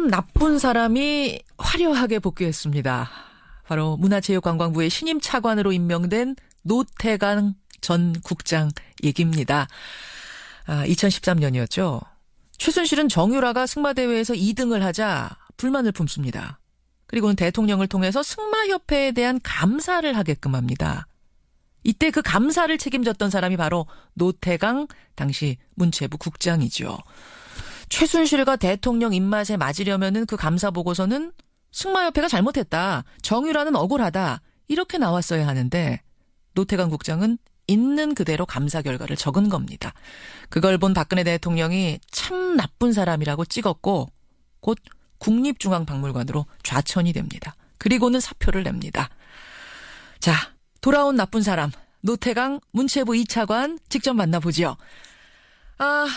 참 나쁜 사람이 화려하게 복귀했습니다. 바로 문화체육관광부의 신임 차관으로 임명된 노태강 전 국장 얘기입니다. 2013년이었죠. 최순실은 정유라가 승마대회에서 2등을 하자 불만을 품습니다. 그리고는 대통령을 통해서 승마협회에 대한 감사를 하게끔 합니다. 이때 그 감사를 책임졌던 사람이 바로 노태강 당시 문체부 국장이죠. 최순실과 대통령 입맛에 맞으려면은 그 감사 보고서는 승마협회가 잘못했다. 정유라는 억울하다. 이렇게 나왔어야 하는데 노태강 국장은 있는 그대로 감사 결과를 적은 겁니다. 그걸 본 박근혜 대통령이 참 나쁜 사람이라고 찍었고 곧 국립중앙박물관으로 좌천이 됩니다. 그리고는 사표를 냅니다. 자, 돌아온 나쁜 사람 노태강 문체부 2차관 직접 만나보죠.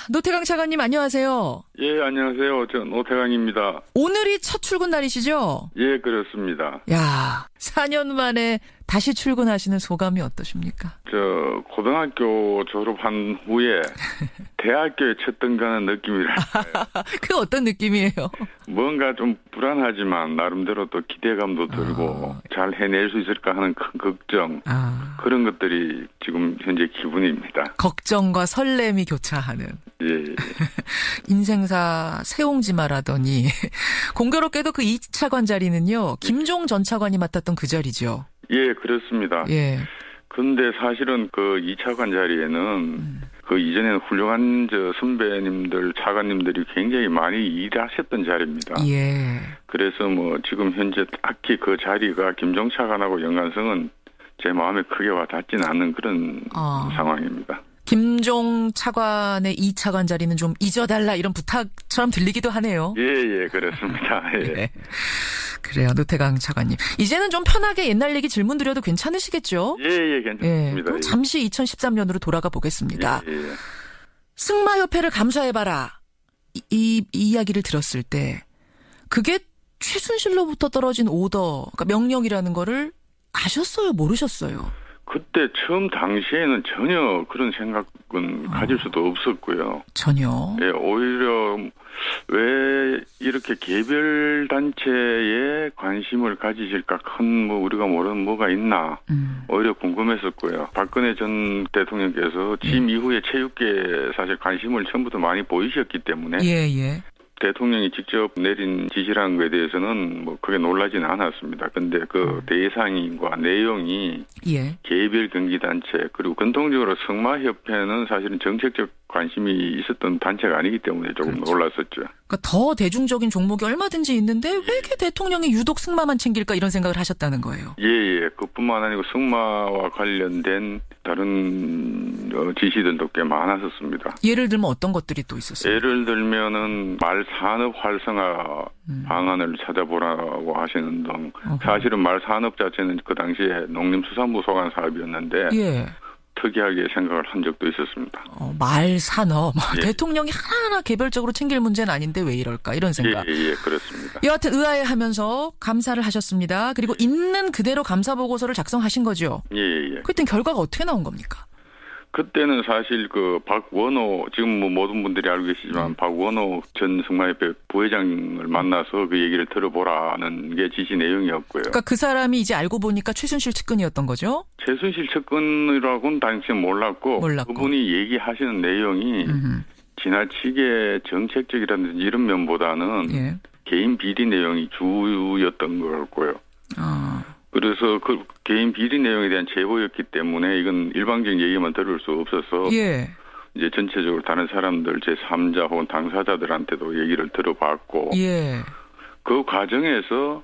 노태강 차관님 안녕하세요. 예, 안녕하세요. 저 노태강입니다. 오늘이 첫 출근 날이시죠? 예, 그렇습니다. 야, 4년 만에 다시 출근하시는 소감이 어떠십니까? 저 고등학교 졸업한 후에 대학교에 첫 등가는 느낌이랄까요. 그 어떤 느낌이에요? 뭔가 좀 불안하지만 나름대로 또 기대감도 들고 잘 해낼 수 있을까 하는 큰 걱정 그런 것들이 지금 현재 기분입니다. 걱정과 설렘이 교차하는. 예. 인생사 세옹지마라더니 공교롭게도 그 2차관 자리는요. 김종 전 차관이 맡았던 그 자리죠. 예, 그렇습니다. 예. 근데 사실은 그 2차관 자리에는 그 이전에는 훌륭한 선배님들, 차관님들이 굉장히 많이 일하셨던 자리입니다. 예. 그래서 뭐 지금 현재 딱히 그 자리가 김종 차관하고 연관성은 제 마음에 크게 와닿지는 않는 그런 상황입니다. 김종 차관의 2차관 자리는 좀 잊어달라 이런 부탁처럼 들리기도 하네요. 예, 그렇습니다. 예. 네. 그래요, 노태강 차관님. 이제는 좀 편하게 옛날 얘기 질문 드려도 괜찮으시겠죠? 예, 괜찮습니다. 그럼 잠시 2013년으로 돌아가 보겠습니다. 예. 승마협회를 감사해봐라. 이 이야기를 들었을 때 그게 최순실로부터 떨어진 오더, 그러니까 명령이라는 거를 아셨어요? 모르셨어요? 그때 처음 당시에는 전혀 그런 생각은 가질 수도 없었고요. 전혀. 예, 오히려 왜 이렇게 개별 단체에 관심을 가지실까 큰 우리가 모르는 뭐가 있나 오히려 궁금했었고요. 박근혜 전 대통령께서 취임 이후에 체육계에 사실 관심을 처음부터 많이 보이셨기 때문에 예. 대통령이 직접 내린 지시라는 것에 대해서는 뭐 크게 놀라지는 않았습니다. 근데 그 대상과 내용이 개별 경기단체 그리고 근통적으로 승마협회는 사실은 정책적 관심이 있었던 단체가 아니기 때문에 조금 놀랐었죠. 그러니까 더 대중적인 종목이 얼마든지 있는데 왜 이렇게 대통령이 유독 승마만 챙길까 이런 생각을 하셨다는 거예요. 예. 그뿐만 아니고 승마와 관련된 다른 지시들도 꽤 많았었습니다. 예를 들면 어떤 것들이 또 있었어요? 예를 들면은 말산업 활성화 방안을 찾아보라고 하시는 등 사실은 말산업 자체는 그 당시에 농림수산부 소관 사업이었는데 특이하게 생각을 한 적도 있었습니다. 말산업. 대통령이 하나하나 개별적으로 챙길 문제는 아닌데 왜 이럴까 이런 생각. 예, 그렇습니다. 여하튼 의아해하면서 감사를 하셨습니다. 그리고 있는 그대로 감사 보고서를 작성하신 거죠. 예. 그때 결과가 어떻게 나온 겁니까? 그때는 사실 그 박원호 지금 뭐 모든 분들이 알고 계시지만 박원호 전 승마협회 부회장을 만나서 그 얘기를 들어보라는 게 지시 내용이었고요. 그러니까 그 사람이 이제 알고 보니까 최순실 측근이었던 거죠? 최순실 측근이라고는 당시에 몰랐고 그분이 얘기하시는 내용이 지나치게 정책적이라든지 이런 면보다는 개인 비리 내용이 주였던 것 같고요. 그래서 그 개인 비리 내용에 대한 제보였기 때문에 이건 일방적인 얘기만 들을 수 없어서 이제 전체적으로 다른 사람들 제3자 혹은 당사자들한테도 얘기를 들어봤고 그 과정에서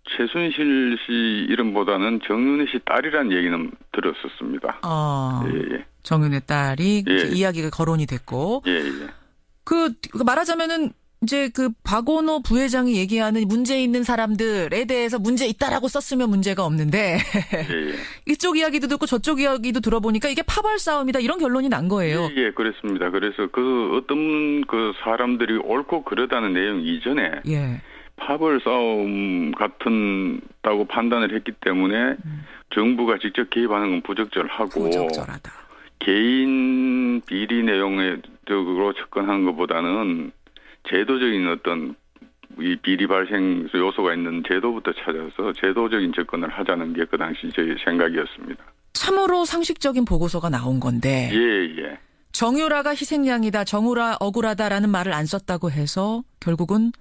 최순실 씨 이름보다는 정윤혜 씨 딸이라는 얘기는 들었었습니다. 정윤혜 딸이 이야기가 거론이 됐고 그 말하자면은 이제 그 박원호 부회장이 얘기하는 문제 있는 사람들에 대해서 문제 있다라고 썼으면 문제가 없는데 이쪽 이야기도 듣고 저쪽 이야기도 들어보니까 이게 파벌 싸움이다 이런 결론이 난 거예요. 그렇습니다. 그래서 그 어떤 그 사람들이 옳고 그러다는 내용 이전에 파벌 싸움 같다고 판단을 했기 때문에 정부가 직접 개입하는 건 부적절하고 부적절하다. 개인 비리 내용적으로 접근하는 것보다는 제도적인 어떤 이 비리 발생 요소가 있는 제도부터 찾아서 제도적인 접근을 하자는 게 그 당시 저희 생각이었습니다. 참으로 상식적인 보고서가 나온 건데. 예. 정유라가 희생양이다, 정유라 억울하다라는 말을 안 썼다고 해서 결국은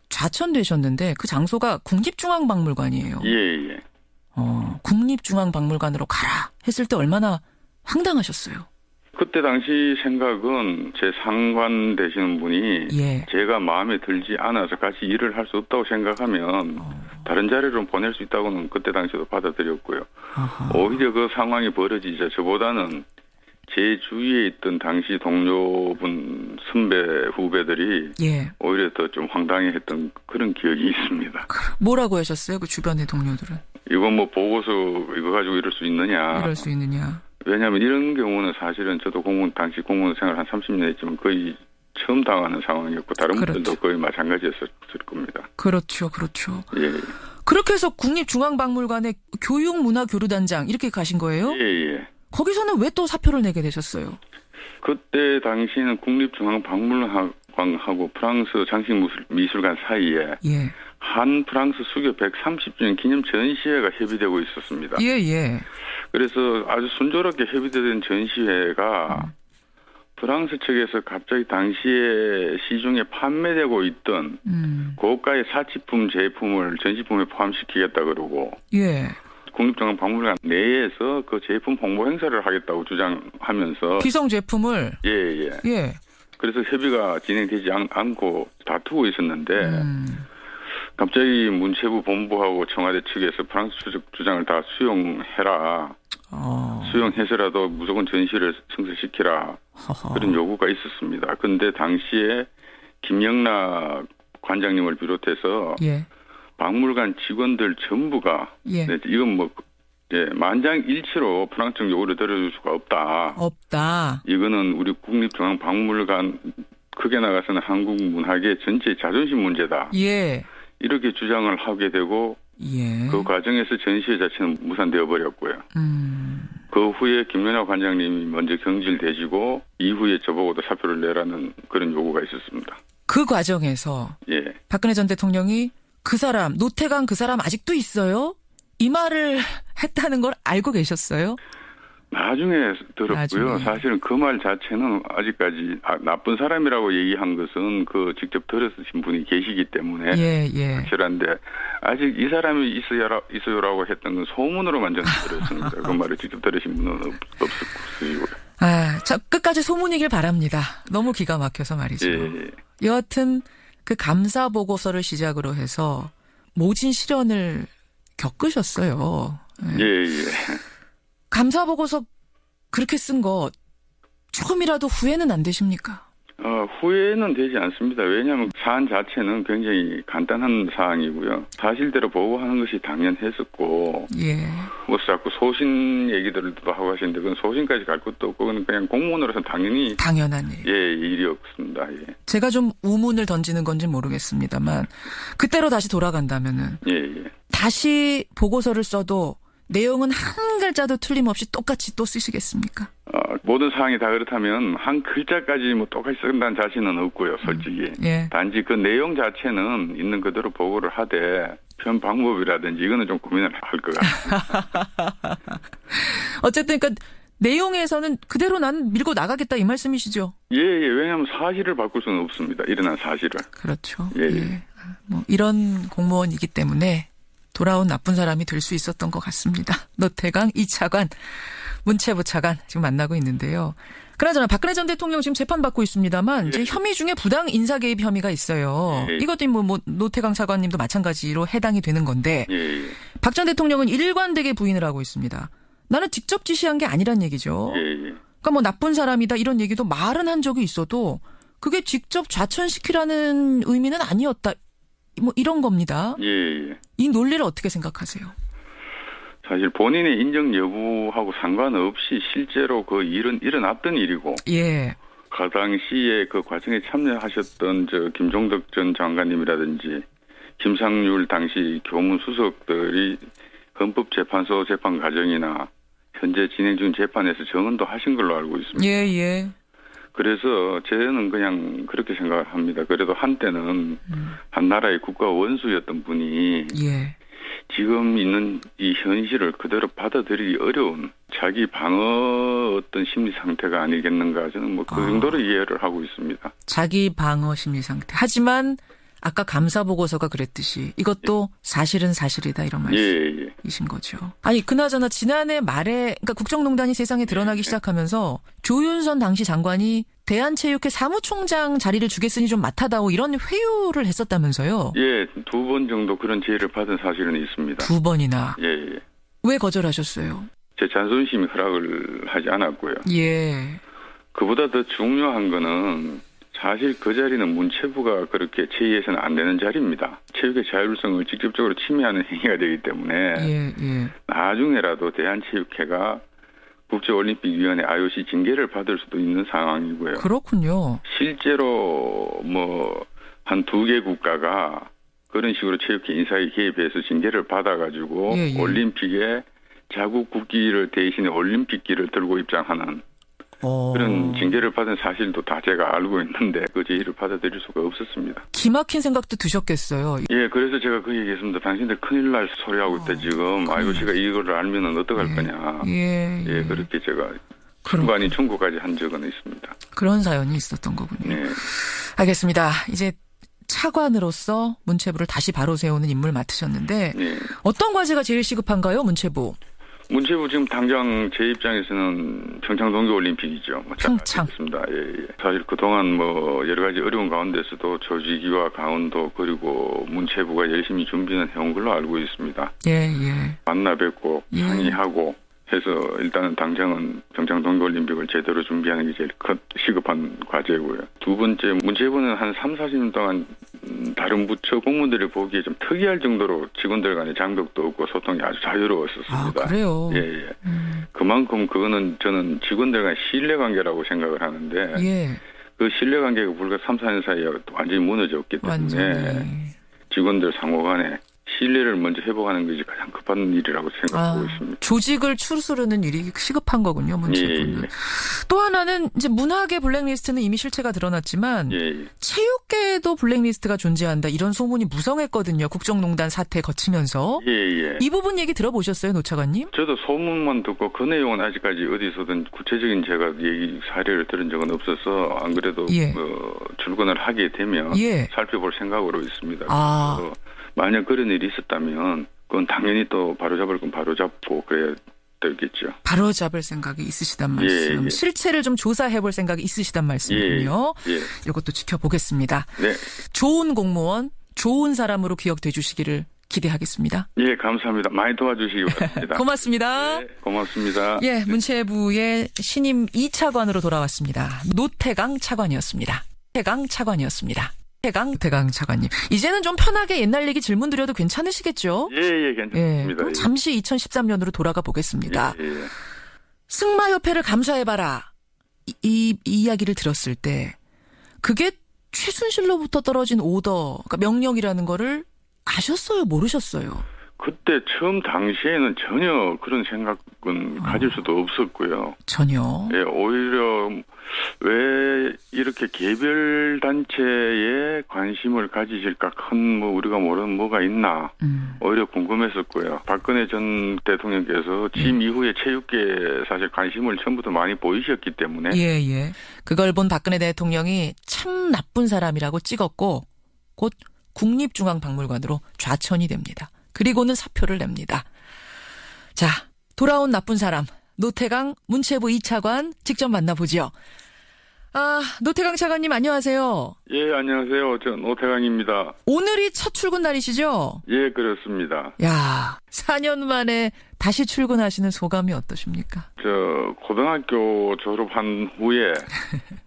좌천되셨는데 그 장소가 국립중앙박물관이에요. 예. 국립중앙박물관으로 가라 했을 때 얼마나 황당하셨어요? 그때 당시 생각은 제 상관 되시는 분이 제가 마음에 들지 않아서 같이 일을 할 수 없다고 생각하면 다른 자리로 보낼 수 있다고는 그때 당시도 받아들였고요. 오히려 그 상황이 벌어지자 저보다는 제 주위에 있던 당시 동료분 선배 후배들이 오히려 더 좀 황당해했던 그런 기억이 있습니다. 뭐라고 하셨어요? 그 주변의 동료들은? 이거 뭐 보고서 이거 가지고 이럴 수 있느냐. 왜냐하면 이런 경우는 사실은 저도 당시 공무원 생활 한 30년 했지만 거의 처음 당하는 상황이었고 다른 분들도 거의 마찬가지였을 겁니다. 그렇죠. 예. 그렇게 해서 국립중앙박물관의 교육문화교류단장 이렇게 가신 거예요? 예. 거기서는 왜 또 사표를 내게 되셨어요? 그때 당시에는 국립중앙박물관하고 프랑스 장식미술관 사이에 한 프랑스 수교 130주년 기념 전시회가 협의되고 있었습니다. 예. 그래서 아주 순조롭게 협의된 전시회가 프랑스 측에서 갑자기 당시에 시중에 판매되고 있던 고가의 사치품 제품을 전시품에 포함시키겠다 그러고 국립중앙박물관 내에서 그 제품 홍보 행사를 하겠다고 주장하면서 기성 제품을 예. 그래서 협의가 진행되지 않고 다투고 있었는데 갑자기 문체부 본부하고 청와대 측에서 프랑스 주장을 다 수용해라. 수용해서라도 무조건 전시를 성사시키라. 그런 요구가 있었습니다. 그런데 당시에 김영락 관장님을 비롯해서 박물관 직원들 전부가 이건 만장일치로 프랑스 측 요구를 들어줄 수가 없다. 이거는 우리 국립중앙박물관 크게 나가서는 한국 문학의 전체 자존심 문제다. 이렇게 주장을 하게 되고 그 과정에서 전시회 자체는 무산되어 버렸고요. 그 후에 김연아 관장님이 먼저 경질되시고 이후에 저보고도 사표를 내라는 그런 요구가 있었습니다. 그 과정에서 박근혜 전 대통령이 그 사람 노태강 그 사람 아직도 있어요? 이 말을 했다는 걸 알고 계셨어요? 나중에 들었고요. 사실은 그 말 자체는 아직까지 나쁜 사람이라고 얘기한 것은 그 직접 들으신 분이 계시기 때문에 확실한데 아직 이 사람이 있어요라고 했던 건 소문으로만 저는 들었습니다. 그 말을 직접 들으신 분은 없었고요. 자, 끝까지 소문이길 바랍니다. 너무 기가 막혀서 말이죠. 여하튼 그 감사 보고서를 시작으로 해서 모진 시련을 겪으셨어요. 감사 보고서 그렇게 쓴 거 조금이라도 후회는 안 되십니까? 후회는 되지 않습니다. 왜냐하면 사안 자체는 굉장히 간단한 사항이고요. 사실대로 보고하는 것이 당연했었고 뭐 자꾸 소신 얘기들도 하고 하시는데 그건 소신까지 갈 것도 없고 그냥 공무원으로서 당연한 일이었습니다. 제가 좀 우문을 던지는 건지 모르겠습니다만 그때로 다시 돌아간다면은 다시 보고서를 써도 내용은 한 글자도 틀림없이 똑같이 또 쓰시겠습니까? 모든 사항이 다 그렇다면 한 글자까지 뭐 똑같이 쓴다는 자신은 없고요, 솔직히. 단지 그 내용 자체는 있는 그대로 보고를 하되 표현 방법이라든지 이거는 좀 고민을 할 것 같습니다. 어쨌든 그러니까 내용에서는 그대로 난 밀고 나가겠다 이 말씀이시죠? 왜냐하면 사실을 바꿀 수는 없습니다. 일어난 사실을. 그렇죠. 뭐 이런 공무원이기 때문에 돌아온 나쁜 사람이 될 수 있었던 것 같습니다. 노태강 2차관, 문체부 차관 지금 만나고 있는데요. 그나저나 박근혜 전 대통령 지금 재판받고 있습니다만 이제 혐의 중에 부당 인사 개입 혐의가 있어요. 이것도 뭐 노태강 차관님도 마찬가지로 해당이 되는 건데 박 전 대통령은 일관되게 부인을 하고 있습니다. 나는 직접 지시한 게 아니란 얘기죠. 그러니까 뭐 나쁜 사람이다 이런 얘기도 말은 한 적이 있어도 그게 직접 좌천시키라는 의미는 아니었다. 뭐 이런 겁니다. 이 논리를 어떻게 생각하세요? 사실 본인의 인정 여부하고 상관없이 실제로 그 일은 일어났던 일이고 그 당시에 그 과정에 참여하셨던 김종덕 전 장관님이라든지 김상률 당시 교문수석들이 헌법재판소 재판 과정이나 현재 진행 중 재판에서 증언도 하신 걸로 알고 있습니다. 그래서 저는 그냥 그렇게 생각을 합니다. 그래도 한때는 한 나라의 국가 원수였던 분이 예. 지금 있는 이 현실을 그대로 받아들이기 어려운 자기 방어 어떤 심리 상태가 아니겠는가, 저는 뭐 그 정도로 이해를 하고 있습니다. 자기 방어 심리 상태. 하지만 아까 감사 보고서가 그랬듯이 이것도 사실은 사실이다, 이런 말씀이신 거죠. 아니 그나저나 지난해 말에, 그러니까 국정농단이 세상에 드러나기 시작하면서 조윤선 당시 장관이 대한체육회 사무총장 자리를 주겠으니 좀 맡아다오, 이런 회유를 했었다면서요. 예, 2번 정도 그런 제의를 받은 사실은 있습니다. 2번이나. 예. 왜 거절하셨어요? 제 자존심이 허락을 하지 않았고요. 예. 그보다 더 중요한 거는 사실 그 자리는 문체부가 그렇게 제의해서는 안 되는 자리입니다. 체육의 자율성을 직접적으로 침해하는 행위가 되기 때문에 나중에라도 대한체육회가 국제올림픽위원회 IOC 징계를 받을 수도 있는 상황이고요. 그렇군요. 실제로 뭐 한 2개 국가가 그런 식으로 체육회 인사에 개입해서 징계를 받아가지고 올림픽에 자국 국기를 대신에 올림픽기를 들고 입장하는 그런 징계를 받은 사실도 다 제가 알고 있는데 그 제의를 받아들일 수가 없었습니다. 기막힌 생각도 드셨겠어요. 예, 그래서 제가 그 얘기했습니다. 당신들 큰일 날 소리하고 있다 지금. IOC가 이거를 알면은 어떡할 거냐. 예, 그렇게 제가 순간이 충고까지 한 적은 있습니다. 그런 사연이 있었던 거군요. 네. 알겠습니다. 이제 차관으로서 문체부를 다시 바로 세우는 임무를 맡으셨는데 어떤 과제가 제일 시급한가요, 문체부? 문체부 지금 당장 제 입장에서는 평창 동계올림픽이죠. 평창. 예. 사실 그동안 뭐 여러 가지 어려운 가운데서도 조직위와 강원도 그리고 문체부가 열심히 준비는 해온 걸로 알고 있습니다. 예. 만나 뵙고 상의하고 해서 일단은 당장은 평창 동계올림픽을 제대로 준비하는 게 제일 시급한 과제고요. 두 번째, 문체부는 한 3, 40년 동안 다른 부처 공무원들이 보기에 좀 특이할 정도로 직원들 간의 장벽도 없고 소통이 아주 자유로웠었습니다. 아, 그래요? 예. 그만큼 그거는 저는 직원들 간의 신뢰관계라고 생각을 하는데 그 신뢰관계가 불과 3, 4년 사이에 완전히 무너졌기 때문에 직원들 상호 간에 신뢰를 먼저 회복하는 것이 가장 급한 일이라고 생각하고 있습니다. 조직을 추스르는 일이 시급한 거군요, 문체부는. 또 하나는 이제 문학의 블랙리스트는 이미 실체가 드러났지만 체육계에도 블랙리스트가 존재한다, 이런 소문이 무성했거든요. 국정농단 사태 거치면서. 이 부분 얘기 들어보셨어요, 노 차관님? 저도 소문만 듣고 그 내용은 아직까지 어디서든 구체적인 제가 얘기 사례를 들은 적은 없어서 안 그래도 출근을 하게 되면 살펴볼 생각으로 있습니다. 그래서 만약 그런 일이 있었다면 그건 당연히 또 바로잡을 건 바로잡고 그래야 되겠죠. 바로잡을 생각이 있으시단 말씀. 실체를 좀 조사해볼 생각이 있으시단 말씀이군요. 이것도 지켜보겠습니다. 좋은 공무원, 좋은 사람으로 기억돼 주시기를 기대하겠습니다. 예, 감사합니다. 많이 도와주시기 바랍니다. 고맙습니다. 고맙습니다. 문체부의 신임 2차관으로 돌아왔습니다. 노태강 차관이었습니다. 태강 차관님. 이제는 좀 편하게 옛날 얘기 질문 드려도 괜찮으시겠죠? 괜찮습니다. 그럼 잠시 2013년으로 돌아가 보겠습니다. 승마협회를 감사해봐라. 이 이야기를 들었을 때 그게 최순실로부터 떨어진 오더, 그러니까 명령이라는 거를 아셨어요? 모르셨어요? 그때 처음 당시에는 전혀 그런 생각은 가질 수도 없었고요. 전혀? 오히려 왜 이렇게 개별 단체에 관심을 가지실까, 큰 우리가 모르는 뭐가 있나 오히려 궁금했었고요. 박근혜 전 대통령께서 취임 이후에 체육계에 사실 관심을 처음부터 많이 보이셨기 때문에 그걸 본 박근혜 대통령이 참 나쁜 사람이라고 찍었고 곧 국립중앙박물관으로 좌천이 됩니다. 그리고는 사표를 냅니다. 자, 돌아온 나쁜 사람 노태강 문체부 2차관 직접 만나보죠. 노태강 차관님 안녕하세요. 예, 안녕하세요. 저 노태강입니다. 오늘이 첫 출근 날이시죠? 예, 그렇습니다. 4년 만에 다시 출근하시는 소감이 어떠십니까? 고등학교 졸업한 후에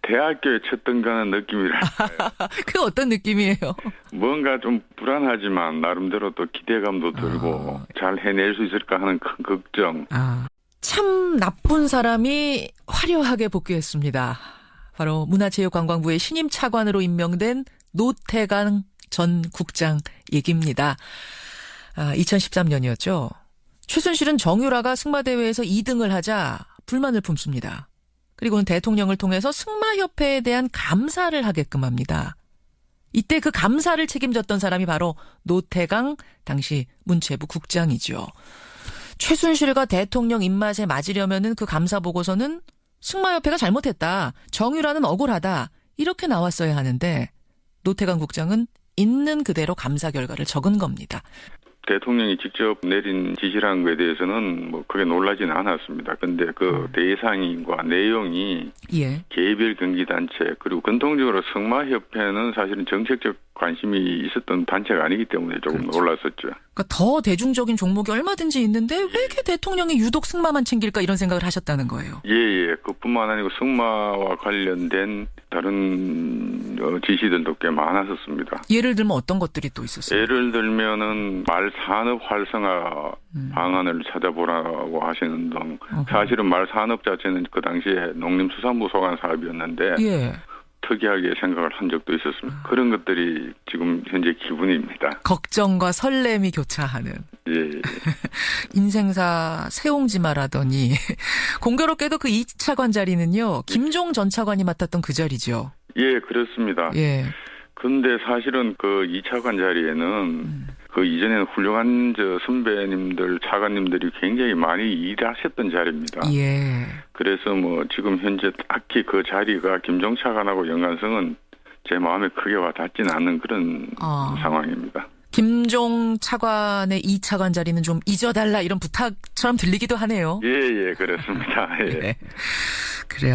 대학교에 첫 등반한 느낌이랄까요. 그 어떤 느낌이에요? 뭔가 좀 불안하지만 나름대로 또 기대감도 들고 잘 해낼 수 있을까 하는 큰 걱정. 참 나쁜 사람이 화려하게 복귀했습니다. 바로 문화체육관광부의 신임 차관으로 임명된 노태강 전 국장 얘기입니다. 2013년이었죠. 최순실은 정유라가 승마대회에서 2등을 하자 불만을 품습니다. 그리고는 대통령을 통해서 승마협회에 대한 감사를 하게끔 합니다. 이때 그 감사를 책임졌던 사람이 바로 노태강 당시 문체부 국장이죠. 최순실과 대통령 입맛에 맞으려면은 그 감사 보고서는 승마협회가 잘못했다, 정유라는 억울하다 이렇게 나왔어야 하는데 노태강 국장은 있는 그대로 감사 결과를 적은 겁니다. 대통령이 직접 내린 지시라는 거에 대해서는 뭐 크게 놀라지는 않았습니다. 근데 그 대상과 내용이 예. 개별 경기단체 그리고 근통적으로 승마협회는 사실은 정책적 관심이 있었던 단체가 아니기 때문에 조금 그렇죠. 놀랐었죠. 그러니까 더 대중적인 종목이 얼마든지 있는데 왜 이렇게 대통령이 유독 승마만 챙길까 이런 생각을 하셨다는 거예요. 예. 그뿐만 아니고 승마와 관련된 다른 지시들도 꽤 많았었습니다. 예를 들면 어떤 것들이 또 있었어요? 예를 들면은 말산업 활성화 방안을 찾아보라고 하시는 등 사실은 말산업 자체는 그 당시에 농림수산부 소관 사업이었는데 예. 특이하게 생각을 한 적도 있었습니다. 그런 것들이 지금 현재 기분입니다. 걱정과 설렘이 교차하는. 예. 인생사 세옹지마라더니 공교롭게도 그 2차관 자리는요. 김종 전 차관이 맡았던 그 자리죠. 예, 그렇습니다. 예. 근데 사실은 그 2차관 자리에는 그 이전에는 훌륭한 선배님들, 차관님들이 굉장히 많이 일하셨던 자리입니다. 예. 그래서 뭐 지금 현재 딱히 그 자리가 김종 차관하고 연관성은 제 마음에 크게 와닿지는 않는 그런 상황입니다. 김종 차관의 2차관 자리는 좀 잊어달라 이런 부탁처럼 들리기도 하네요. 예, 그렇습니다. 예. 네. 그래요.